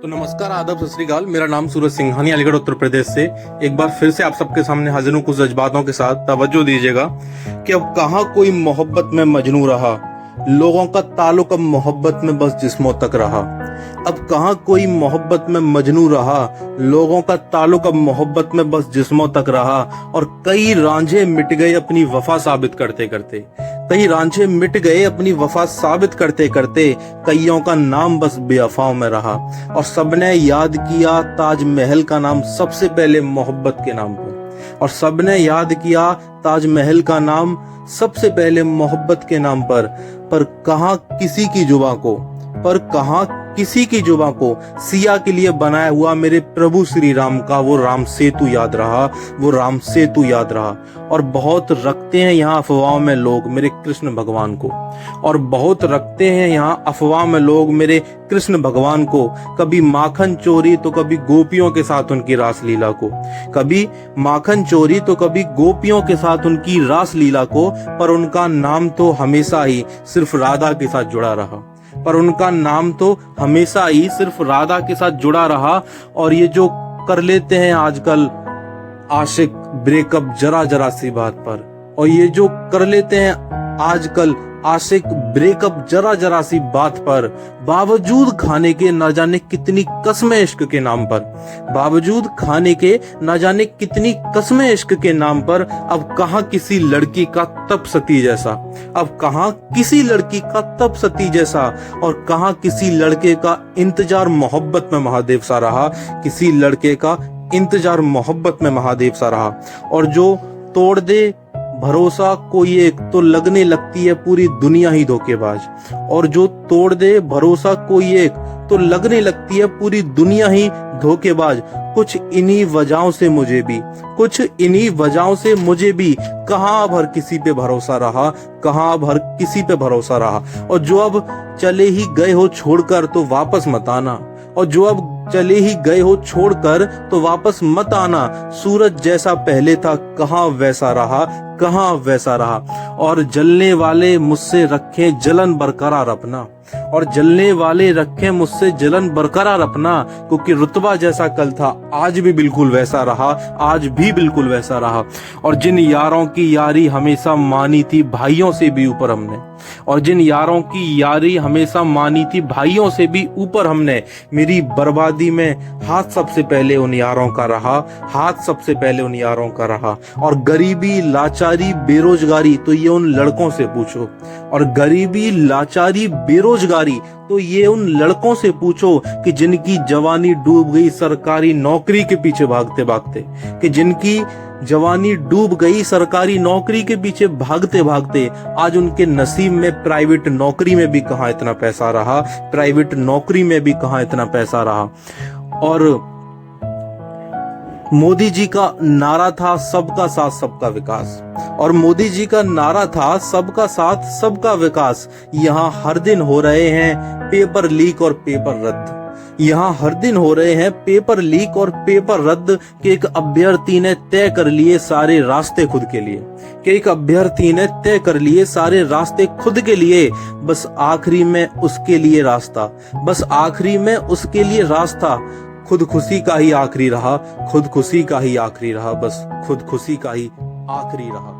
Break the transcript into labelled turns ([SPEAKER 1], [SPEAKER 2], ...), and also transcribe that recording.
[SPEAKER 1] तो नमस्कार, आदाब, सत श्री अकाल। मेरा नाम सूरज सिंघानी, अलीगढ़ उत्तर प्रदेश से एक बार फिर से आप सबके सामने हाजिर हूँ कुछ जज्बातों के साथ। तवज्जो दीजिएगा कि अब कहाँ कोई मोहब्बत में मजनू रहा, लोगों का ताल्लुक अब मोहब्बत में बस जिस्मों तक रहा। अब कहाँ कोई मोहब्बत में मजनू रहा, लोगों का ताल्लुक अब मोहब्बत में बस जिस्मों तक रहा। और कई रांझे मिट गए अपनी वफा साबित करते करते, कई रांझे मिट गए अपनी वफा साबित करते करते, कईयों का नाम बस बेवफाओं में रहा। और सबने याद किया ताजमहल का नाम सबसे पहले मोहब्बत के नाम पर, और सबने याद किया ताजमहल का नाम सबसे पहले मोहब्बत के नाम पर कहाँ किसी की जुबां को, पर कहाँ किसी की जुबां को सिया के लिए बनाया हुआ मेरे प्रभु श्री राम का वो राम सेतु याद रहा, वो राम सेतु याद रहा। और बहुत रखते हैं यहाँ अफवाहों में लोग मेरे कृष्ण भगवान को, और बहुत रखते हैं यहाँ अफवाह में लोग मेरे कृष्ण भगवान को। कभी माखन चोरी तो कभी गोपियों के साथ उनकी रासलीला को, कभी माखन चोरी तो कभी गोपियों के साथ उनकी रासलीला को। पर उनका नाम तो हमेशा ही सिर्फ राधा के साथ जुड़ा रहा, पर उनका नाम तो हमेशा ही सिर्फ राधा के साथ जुड़ा रहा। और ये जो कर लेते हैं आजकल आशिक ब्रेकअप जरा जरा सी बात पर, और ये जो कर लेते हैं आजकल आशिक ब्रेकअप जरा जरा सी बात पर, बावजूद खाने के न जाने कितनी कस्में इश्क के नाम पर, बावजूद खाने के न जाने कितनी कस्में इश्क के नाम पर। अब कहाँ किसी लड़की का तप सती जैसा, अब कहाँ किसी लड़की का तप सती जैसा, और कहाँ किसी लड़के का इंतजार मोहब्बत में महादेव सा रहा, किसी लड़के का इंतजार मोहब्बत में महादेव सा रहा। और जो तोड़ दे भरोसा कोई एक तो लगने लगती है पूरी दुनिया ही धोखेबाज, और जो तोड़ दे भरोसा कोई एक तो लगने लगती है पूरी दुनिया ही धोखेबाज। कुछ इन्हीं वजहों से मुझे भी, कुछ इन्हीं वजहों से मुझे भी कहाँ अब हर किसी पे भरोसा रहा, कहाँ अब हर किसी पे भरोसा रहा। और जो अब चले ही गए हो छोड़कर तो वापस मत आना, और जो अब चले ही गए हो छोड़कर तो वापस मत आना। सूरज जैसा पहले था कहाँ वैसा रहा, कहाँ वैसा रहा। और जलने वाले मुझसे रखे जलन बरकरार अपना, और जलने वाले रखे मुझसे जलन बरकरार अपना। क्योंकि रुतबा जैसा कल था आज भी बिल्कुल वैसा रहा, आज भी बिल्कुल वैसा रहा। और जिन यारों की यारी हमेशा मानी थी भाइयों से भी ऊपर हमने, और जिन यारों की यारी हमेशा मानी थी भाइयों से भी ऊपर हमने, मेरी बर्बादी में हाथ सबसे पहले उन यारों का रहा, हाथ सबसे पहले उन यारों का रहा। और गरीबी लाचारी बेरोजगारी तो ये उन लड़कों से पूछो, और गरीबी लाचारी बेरोजगारी तो ये उन लड़कों से पूछो कि जिनकी जवानी डूब गई सरकारी नौकरी के पीछे भागते भागते, कि जिनकी जवानी डूब गई सरकारी नौकरी के पीछे भागते भागते। आज उनके नसीब में प्राइवेट नौकरी में भी कहाँ इतना पैसा रहा, प्राइवेट नौकरी में भी कहाँ इतना पैसा रहा। और मोदी जी का नारा था सबका साथ सबका विकास, और मोदी जी का नारा था सबका साथ सबका विकास। यहाँ हर दिन हो रहे हैं पेपर लीक और पेपर रद्द, यहाँ हर दिन हो रहे हैं पेपर लीक और पेपर रद्द। कि एक अभ्यर्थी ने तय कर लिए सारे रास्ते खुद के लिए, कि एक अभ्यर्थी ने तय कर लिए सारे रास्ते खुद के लिए। बस आखिरी में उसके लिए रास्ता, बस आखिरी में उसके लिए रास्ता खुद खुशी का ही आखिरी रहा, खुद खुशी का ही आखिरी रहा, बस खुद खुशी का ही आखिरी रहा।